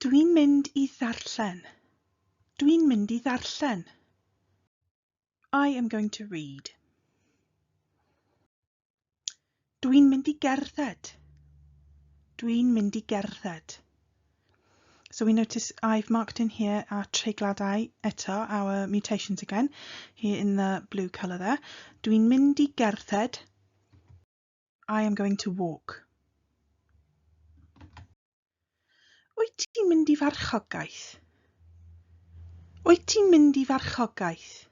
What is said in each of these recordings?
Dwi'n mynd I ddarllen. Dwi'n mynd I ddarllen. I am going to read. Dwi'n mynd I gerdded. Dwi'n mynd I gerdded. So we notice I've marked in here our treigladau eto, our mutations again, here in the blue colour there. Dwi'n mynd I gerdded. I am going to walk. Wyt ti'n mynd I farchogaeth? Wyt ti'n mynd I farchogaeth?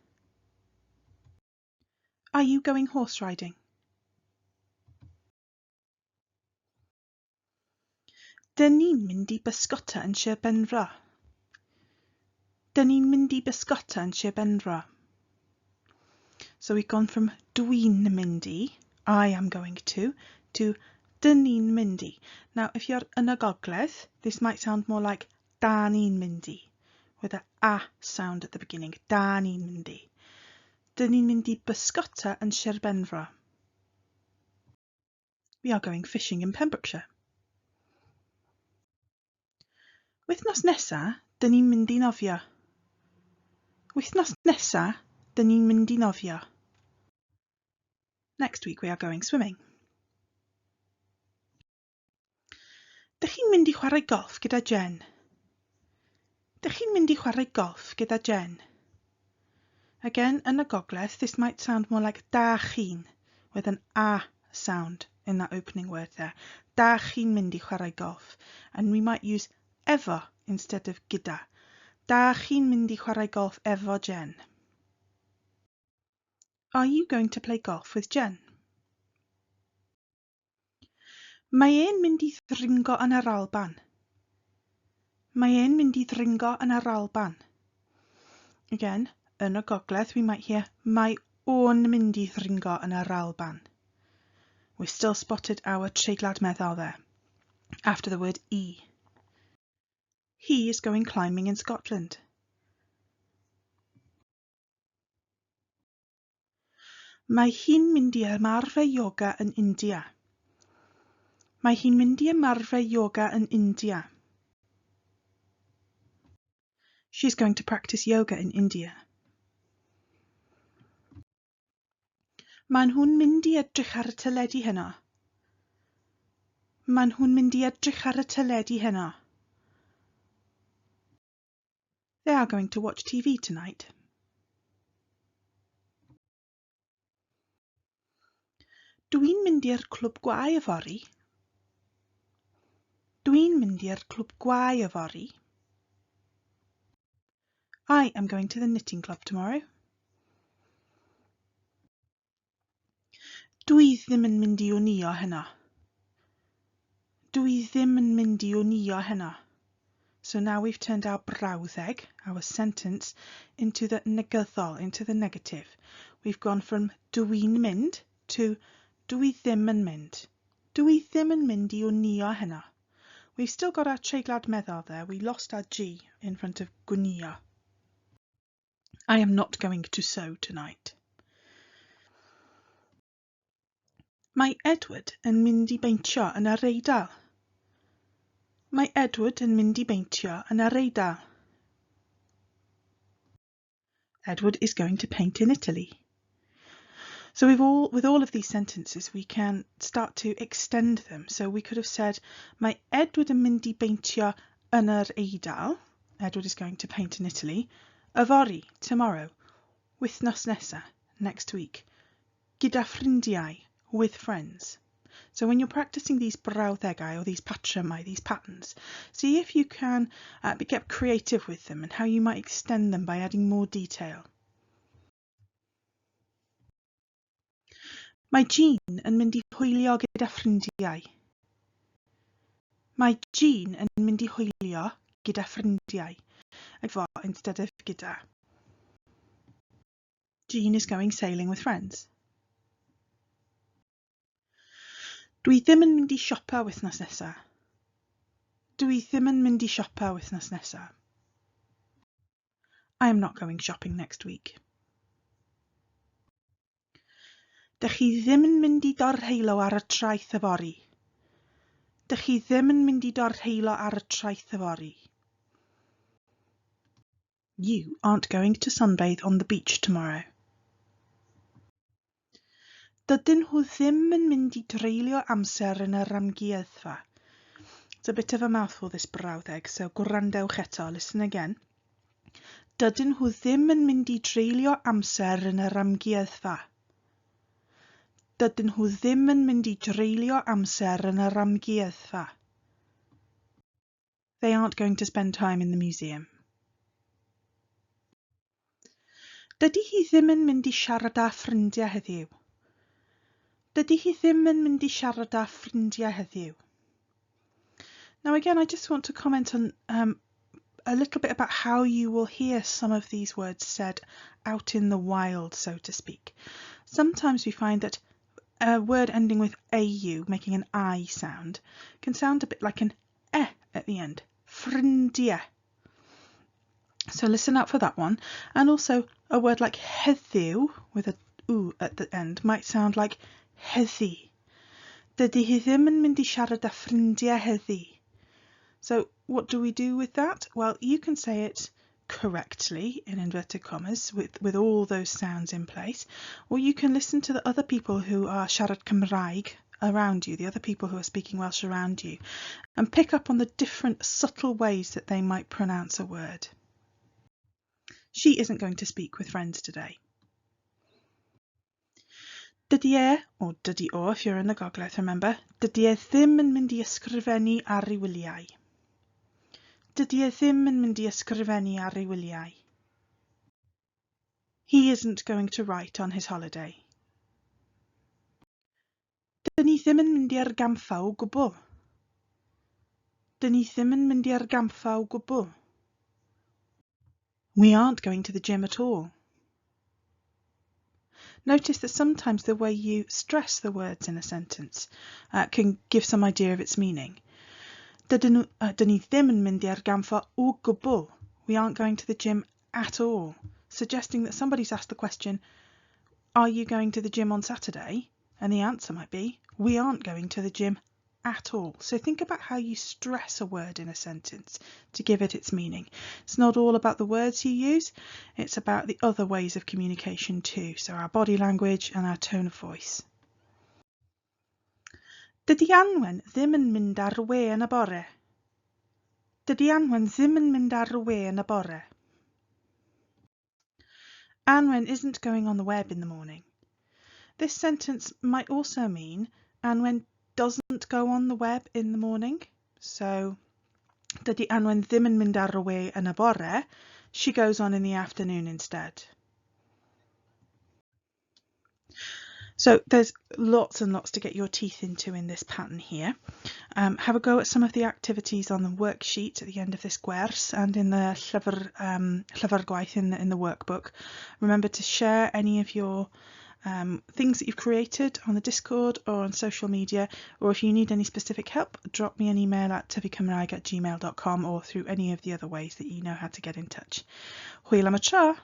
Are you going horse riding? Dyn ni'n mynd I bysgota yn Sir Benfro. Dyn ni'n mynd I bysgota yn Sir Benfro. So we've gone from dwi'n mynd I, I am going to dyn ni'n mynd I. Now, if you're yn y gogledd, this might sound more like da ni'n mynd I, with a a sound at the beginning. Da ni'n mynd I. Dyn ni'n mynd I bysgota yn Sir Benfro. We are going fishing in Pembrokeshire. Wythnos nesa, dyn ni'n mynd I nofio. Wythnos nesa, dyn ni'n mynd I nofio. Next week we are going swimming. Dych chi'n mynd I chwarae golf gyda Jen? Dych chi'n mynd I chwarae golf gyda Jen? Again, yn y gogledd, this might sound more like da chi'n, with an a sound in that opening word there. Da chi'n mynd I chwarae golf. And we might use efo instead of gyda. Da chi'n mynd I chwarae golf efo Jen? Are you going to play golf with Jen? Mae e'n mynd I ddringo yn yr Alban. Mae e'n mynd I ddringo yn yr Alban. Again, yn y gogledd, we might hear mae o'n mynd I ddringo yn yr Alban. We've still spotted our treiglad meddal there, after the word I. He is going climbing in Scotland. Mae hi'n mynd I ymarfer yoga yn India. Mae hi'n mynd I ymarfer yoga yn India. She's going to practice yoga in India. Ma'n nhw'n mynd I edrych ar y teledu heno. Ma'n nhw'n mynd I edrych ar y teledu heno. They are going to watch TV tonight. Dwi'n mynd i'r clwb gwae yfory. Dwi'n mynd i'r clwb gwae yfory. I am going to the knitting club tomorrow. Dwi ddim yn mynd I wnïo heno. Dwi ddim yn mynd I wnïo heno. So now we've turned our brawddeg, our sentence, into the negyddol, into the negative. We've gone from dwi'n mynd to dwi ddim yn mynd. Dwi ddim yn mynd I wnïo heno. We've still got our treiglad meddal there. We lost our G in front of gwnïo. I am not going to sew tonight. Mae Edward yn mynd I beintio yn yr Eidal. Mae Edward yn mynd I beintio yn yr Eidal. Edward is going to paint in Italy. So with all of these sentences, we can start to extend them. So we could have said, mae Edward yn mynd I beintio yn yr Eidal. Edward is going to paint in Italy. Yfory, tomorrow. Wythnos nesa, next week. Gyda ffrindiau, with friends. So when you're practicing these brawddegau or these patrymau, these patterns, see if you can get creative with them and how you might extend them by adding more detail. Mae Jean yn mynd I hwylio gyda ffrindiau. Mae Jean yn mynd I hwylio gyda ffrindiau. Efo instead of gyda. Jean is going sailing with friends. Dwi ddim yn mynd I siopa wythnos nesa. Dwi ddim yn mynd I siopa wythnos nesa. I am not going shopping next week. Dych chi ddim yn mynd I dorheilo ar y traeth yfory. Dych chi ddim yn mynd I dorheilo ar y traeth yfory. You aren't going to sunbathe on the beach tomorrow. Dydyn nhw ddim yn mynd I dreulio amser yn yr amgueddfa. It's a bit of a mouthful, this brawddeg, so gwrandewch eto. Listen again. Dydyn nhw ddim yn mynd I dreulio amser yn yr amgueddfa. Dydyn nhw ddim yn mynd I dreulio amser yn yr amgueddfa. They aren't going to spend time in the museum. Dydy hi ddim yn mynd I siarad â ffrindiau heddiw. Dydy hi ddim yn mynd I siarad â ffrindiau heddiw. Now again, I just want to comment on a little bit about how you will hear some of these words said out in the wild, so to speak. Sometimes we find that a word ending with AU, making an I sound, can sound a bit like an E at the end. Ffrindiau. So listen out for that one. And also a word like heddiw, with a U at the end, might sound like heddi. Dydy hi ddim yn mynd I siarad â ffrindiau heddi. So what do we do with that? Well, you can say it correctly, in inverted commas, with all those sounds in place, or you can listen to the other people who are siarad Cymraeg around you, the other people who are speaking Welsh around you, and pick up on the different subtle ways that they might pronounce a word. She isn't going to speak with friends today. Dydy e, or dydy o if you're in the Gogledd, remember, dydy e ddim yn mynd I ysgrifennu ar ei wyliau. Dydy e ddim yn mynd I ysgrifennu ar ei wyliau. He isn't going to write on his holiday. Dyn ni ddim yn mynd I argampfa o gwbl. Dyn ni ddim yn mynd I argampfa o gwbl. We aren't going to the gym at all. Notice that sometimes the way you stress the words in a sentence can give some idea of its meaning. Dyn ni ddim yn mynd I argampfa o gwbl. We aren't going to the gym at all, suggesting that somebody's asked the question, are you going to the gym on Saturday? And the answer might be, we aren't going to the gym at all. So think about how you stress a word in a sentence to give it its meaning. It's not all about the words you use, it's about the other ways of communication too, so our body language and our tone of voice. Dydy Anwen ddim yn mynd ar y we yn y bore. Dydy Anwen ddim yn mynd ar y we yn y bore. Anwen isn't going on the web in the morning. This sentence might also mean Anwen doesn't go on the web in the morning. So, dydy Anwen ddim yn mynd ar y we yn y bore. She goes on in the afternoon instead. So there's lots and lots to get your teeth into in this pattern here. Have a go at some of the activities on the worksheet at the end of this Gwers and in the llyfr gwaith in the workbook. Remember to share any of your things that you've created on the Discord or on social media, or if you need any specific help, drop me an email at tyfucymraeg@gmail.com or through any of the other ways that you know how to get in touch. Hwyl am y tro!